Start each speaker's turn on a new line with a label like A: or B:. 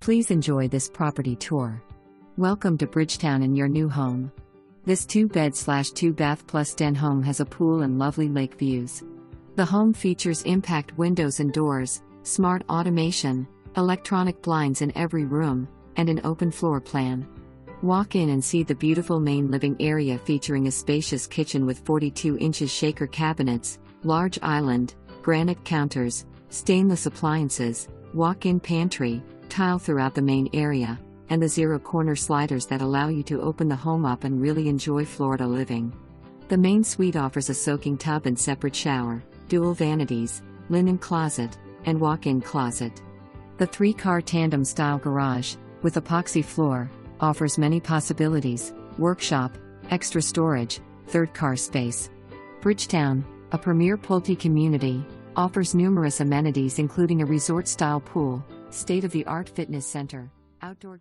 A: Please enjoy this property tour. Welcome to Bridgetown in your new home. This 2-bed/2-bath plus den home has a pool and lovely lake views. The home features impact windows and doors, smart automation, electronic blinds in every room, and an open floor plan. Walk in and see the beautiful main living area featuring a spacious kitchen with 42 inches shaker cabinets, large island, granite counters, stainless appliances, walk-in pantry, tile throughout the main area, and the zero-corner sliders that allow you to open the home up and really enjoy Florida living. The main suite offers a soaking tub and separate shower, dual vanities, linen closet, and walk-in closet. The 3-car tandem-style garage, with epoxy floor, offers many possibilities: workshop, extra storage, third car space. Bridgetown, a premier Pulte community, offers numerous amenities including a resort-style pool, state-of-the-art fitness center, outdoor